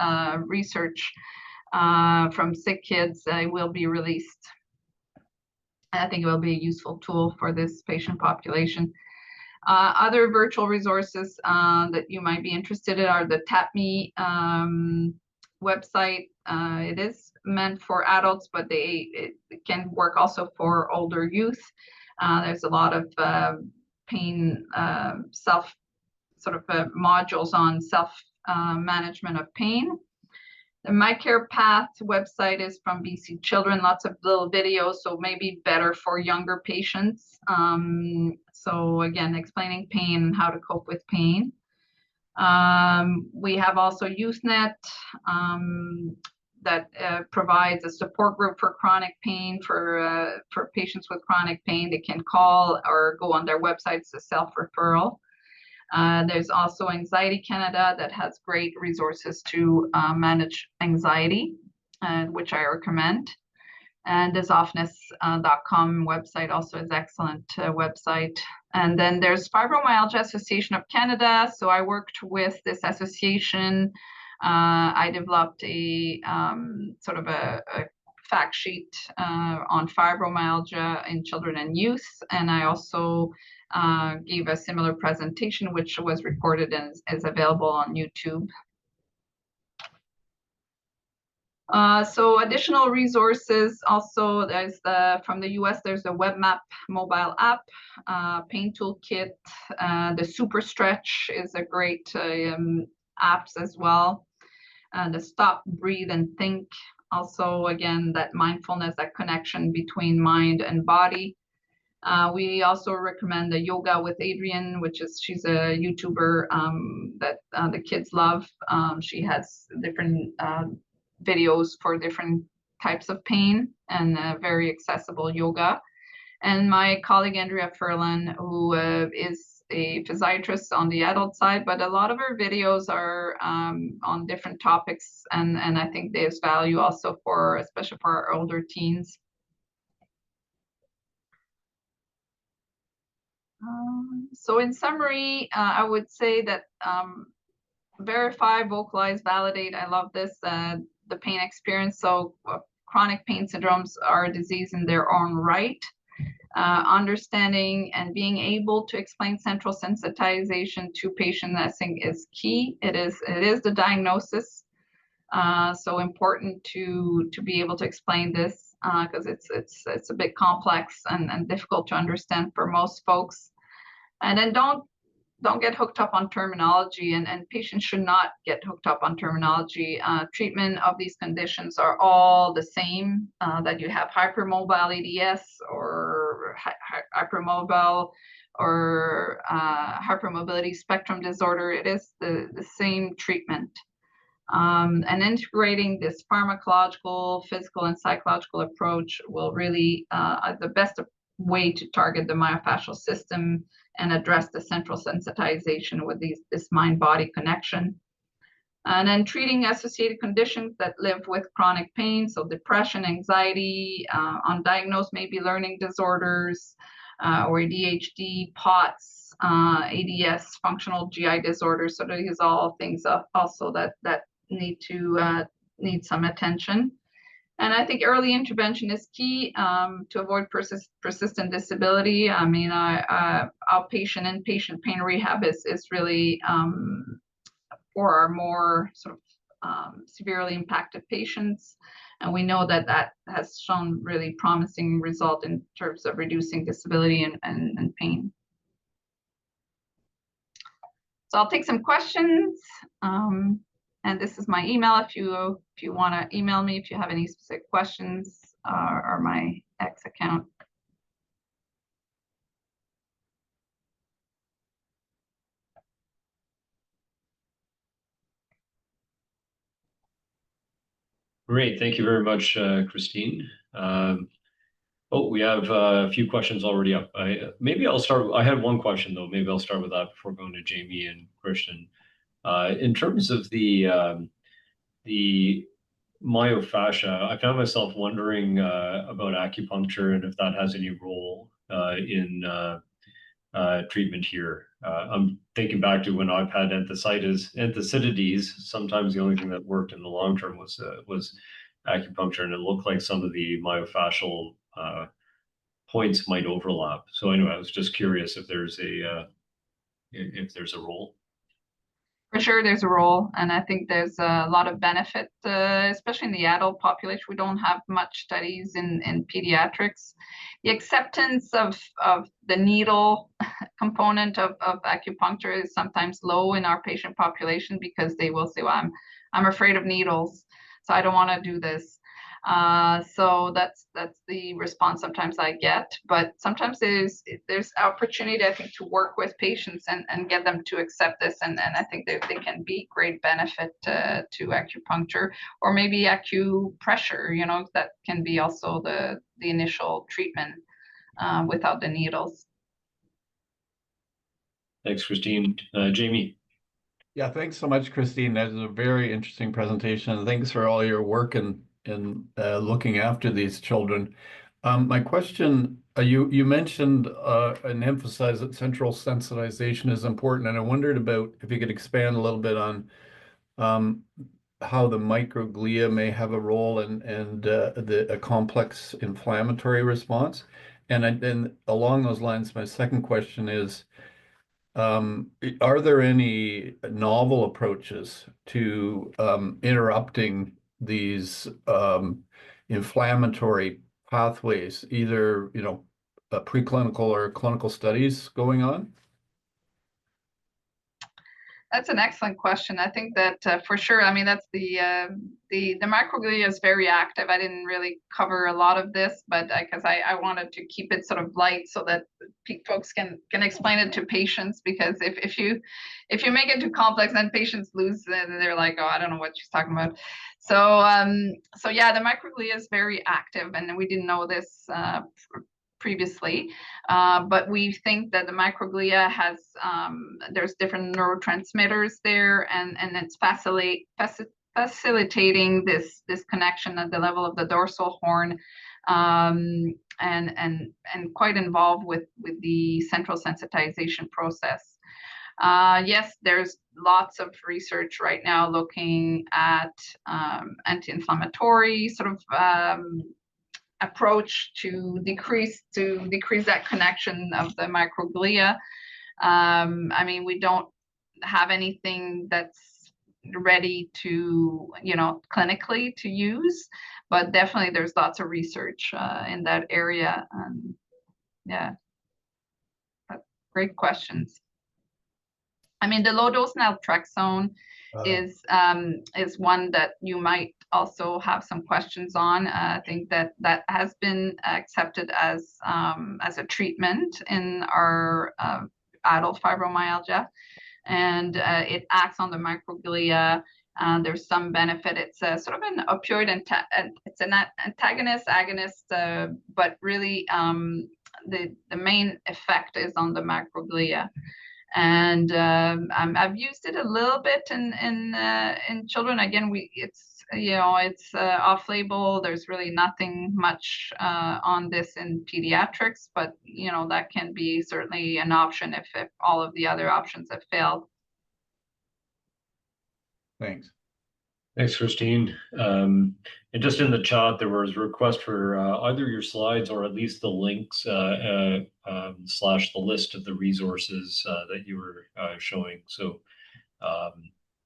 research from Sick Kids, it will be released. I think it will be a useful tool for this patient population. Other virtual resources that you might be interested in are the TapMe website. It is meant for adults, but it can work also for older youth. There's a lot of pain modules on self management of pain. The My Care Path website is from BC Children, lots of little videos, so maybe better for younger patients. So again, explaining pain and how to cope with pain. We have also YouthNet that provides a support group for chronic pain for patients with chronic pain. They can call or go on their website. It's a self-referral. There's also Anxiety Canada that has great resources to manage anxiety, which I recommend. And the softness.com website also is excellent website. And then there's Fibromyalgia Association of Canada. So I worked with this association. I developed a sort of a fact sheet on fibromyalgia in children and youth. And I also gave a similar presentation, which was recorded and is available on YouTube. So additional resources also, there's from the US, there's the WebMap mobile app, Pain Toolkit, the Super Stretch is a great apps as well. The Stop, Breathe, and Think, also again, that mindfulness, that connection between mind and body. We also recommend the Yoga with Adrienne, she's a YouTuber that the kids love. She has different videos for different types of pain and very accessible yoga. And my colleague Andrea Furlan, who is a physiatrist on the adult side, but a lot of her videos are on different topics, and I think there's value also for, especially for our older teens. So in summary, I would say that verify, vocalize, validate. I love this, the pain experience. So chronic pain syndromes are a disease in their own right. Understanding and being able to explain central sensitization to patient, I think, is key. It is the diagnosis. So important to be able to explain this because it's a bit complex and difficult to understand for most folks. And then don't get hooked up on terminology, and patients should not get hooked up on terminology. Treatment of these conditions are all the same, that you have hypermobile EDS or hypermobile or hypermobility spectrum disorder. It is the same treatment. And integrating this pharmacological, physical, and psychological approach will really the best way to target the myofascial system and address the central sensitization with this mind-body connection. And then treating associated conditions that live with chronic pain, so depression, anxiety, undiagnosed maybe learning disorders, or ADHD, POTS, ADS, functional GI disorders. So these are all things also that need some attention. And I think early intervention is key to avoid persistent disability. I mean, outpatient, inpatient pain rehab is really for our more sort of severely impacted patients. And we know that has shown really promising result in terms of reducing disability and pain. So I'll take some questions. And this is my email if you want to email me if you have any specific questions, or my X account. Great, thank you very much, Christine. We have a few questions already up. Maybe I'll start. I had one question though. Maybe I'll start with that before going to Jamie and Christian. In terms of the myofascia, I found myself wondering about acupuncture and if that has any role in treatment here. I'm thinking back to when I've had enthesitis. Sometimes the only thing that worked in the long term was acupuncture, and it looked like some of the myofascial points might overlap. So anyway, I was just curious if there's a role. For sure, there's a role, and I think there's a lot of benefit, especially in the adult population. We don't have much studies in pediatrics. The acceptance of the needle component of acupuncture is sometimes low in our patient population because they will say, well, I'm afraid of needles. so I don't want to do this. So that's the response sometimes I get, but sometimes there's opportunity, I think, to work with patients and get them to accept this, and I think they can be great benefit to acupuncture, or maybe acupressure, you know, that can be also the initial treatment without the needles. Thanks, Christine. Jamie. Yeah, thanks so much, Christine. That is a very interesting presentation. Thanks for all your work in looking after these children. My question, you mentioned and emphasized that central sensitization is important, and I wondered about if you could expand a little bit on how the microglia may have a role in a complex inflammatory response. And along those lines, my second question is, are there any novel approaches to interrupting these inflammatory pathways, either, preclinical or clinical studies going on? That's an excellent question. I think that for sure. I mean, that's the microglia is very active. I didn't really cover a lot of this, but because I wanted to keep it sort of light so that folks can explain it to patients. Because if you make it too complex, then patients lose. And they're like, oh, I don't know what she's talking about. So yeah, the microglia is very active, and we didn't know this previously, but we think that the microglia has there's different neurotransmitters there, and it's facilitating this connection at the level of the dorsal horn, and quite involved with the central sensitization process. Yes, there's lots of research right now looking at anti-inflammatory sort of approach to decrease that connection of the microglia. I mean, we don't have anything that's ready to, clinically to use, but definitely there's lots of research in that area. Yeah, great questions. I mean, the low dose naltrexone is one that you might also have some questions on. I think that has been accepted as a treatment in our adult fibromyalgia, and it acts on the microglia. There's some benefit. It's a sort of an opioid, it's an antagonist, agonist, but really the main effect is on the microglia. And I've used it a little bit in children. Again, it's off-label. There's really nothing much on this in pediatrics, but that can be certainly an option if all of the other options have failed. Thanks. Thanks, Christine. And just in the chat, there was a request for either your slides or at least the links / the list of the resources that you were showing. So,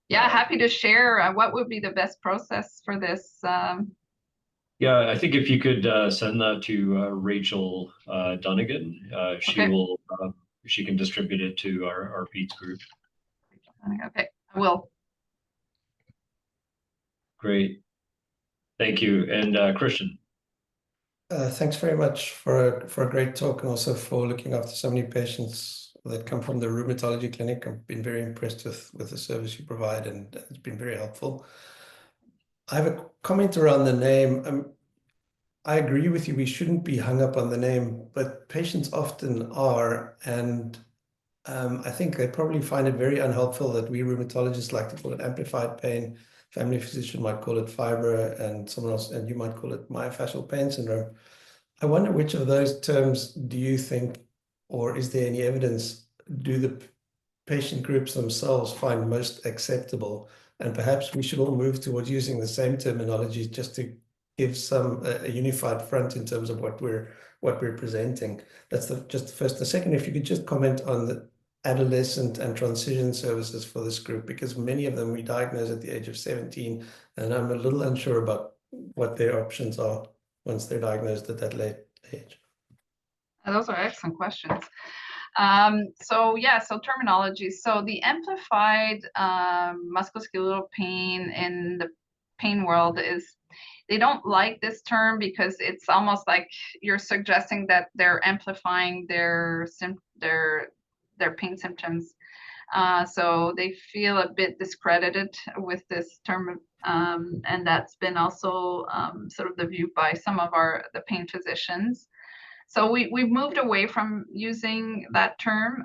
yeah, happy to share. What would be the best process for this? Yeah, I think if you could send that to Rachel Dunnigan, she can distribute it to our PEDS group. Okay, I will. Great. Thank you. And Christian. Thanks very much for a great talk, and also for looking after so many patients that come from the rheumatology clinic. I've been very impressed with the service you provide, and it's been very helpful. I have a comment around the name. I agree with you, we shouldn't be hung up on the name, but patients often are, and I think they probably find it very unhelpful that we rheumatologists like to call it amplified pain. Family physician might call it fibro, and someone else, and you might call it myofascial pain syndrome. I wonder which of those terms do you think, or is there any evidence, do the patient groups themselves find most acceptable? And perhaps we should all move towards using the same terminology just to give some a unified front in terms of what we're presenting. That's just the first. The second, if you could just comment on the adolescent and transition services for this group, because many of them we diagnose at the age of 17, and I'm a little unsure about what their options are once they're diagnosed at that late age. Those are excellent questions. So terminology. So the amplified musculoskeletal pain in the pain world is they don't like this term because it's almost like you're suggesting that they're amplifying their pain symptoms. So they feel a bit discredited with this term, and that's been also sort of the view by some of the pain physicians. So we've moved away from using that term.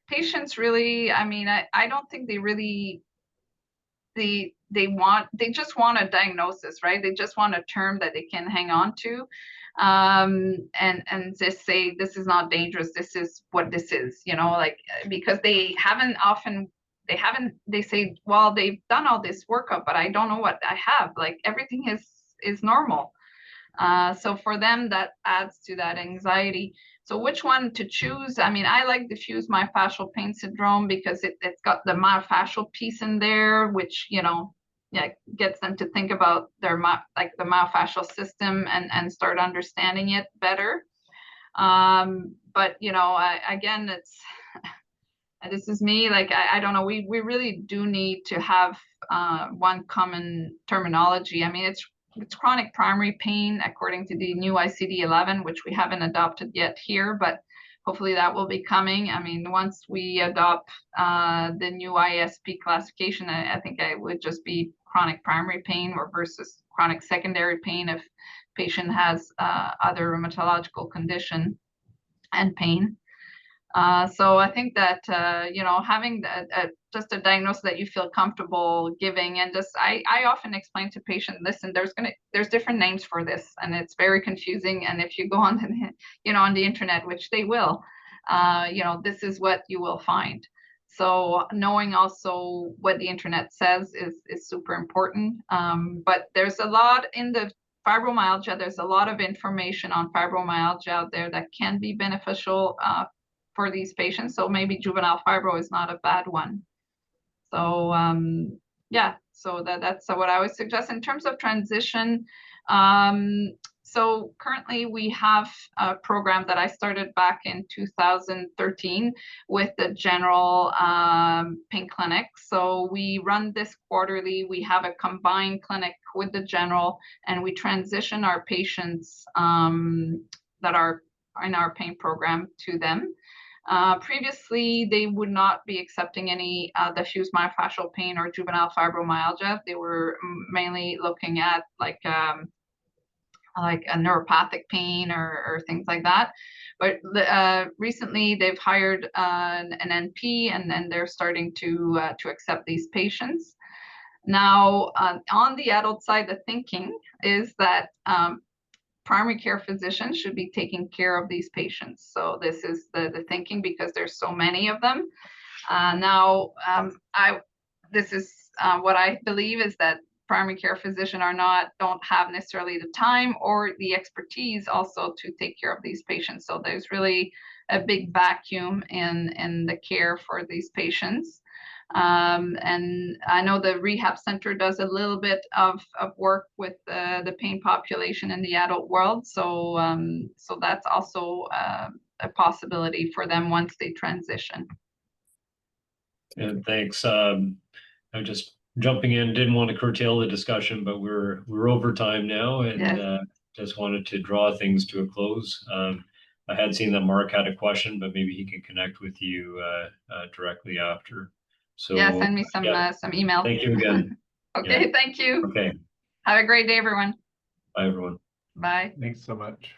Patients really, I mean, I don't think they really, they just want a diagnosis, right? They just want a term that they can hang on to, and just say, this is not dangerous, this is what this is, you know, like, because they say, well, they've done all this workup, but I don't know what I have, like everything is normal. So for them, that adds to that anxiety. So which one to choose? I mean, I like diffuse myofascial pain syndrome because it's got the myofascial piece in there, which, you know, yeah, gets them to think about their the myofascial system and start understanding it better. But, you know, again, it's, this is me, like, I don't know, we really do need to have one common terminology. I mean, it's chronic primary pain according to the new ICD-11, which we haven't adopted yet here, but hopefully that will be coming. I mean, once we adopt the new ISP classification, I think it would just be chronic primary pain or versus chronic secondary pain if patient has other rheumatological condition and pain. So I think that, you know, having just a diagnosis that you feel comfortable giving, and just, I often explain to patients, listen, there's different names for this, and it's very confusing. And if you go on the, you know, on the internet, which they will, you know, this is what you will find. So knowing also what the internet says is super important. But there's a lot in the fibromyalgia, there's a lot of information on fibromyalgia out there that can be beneficial for these patients. So maybe juvenile fibro is not a bad one. So yeah, so that's what I would suggest in terms of transition. So currently we have a program that I started back in 2013 with the general pain clinic. So we run this quarterly. We have a combined clinic with the general, and we transition our patients that are in our pain program to them. Previously, they would not be accepting any diffuse myofascial pain or juvenile fibromyalgia. They were mainly looking at like a neuropathic pain or things like that. But recently, they've hired an NP, and then they're starting to accept these patients. Now, on the adult side, the thinking is that primary care physicians should be taking care of these patients. So this is the thinking, because there's so many of them. This is what I believe is that primary care physicians don't have necessarily the time or the expertise also to take care of these patients. So there's really a big vacuum in the care for these patients. And I know the rehab center does a little bit of work with the pain population in the adult world. So so that's also a possibility for them once they transition. And thanks. I'm just jumping in, didn't want to curtail the discussion, but we're over time now, and yes. Just wanted to draw things to a close. I had seen that Mark had a question, but maybe he can connect with you directly after. So yeah, send me some email. Thank you again. Okay, yeah. Thank you. Okay. Have a great day, everyone. Bye, everyone. Bye. Thanks so much.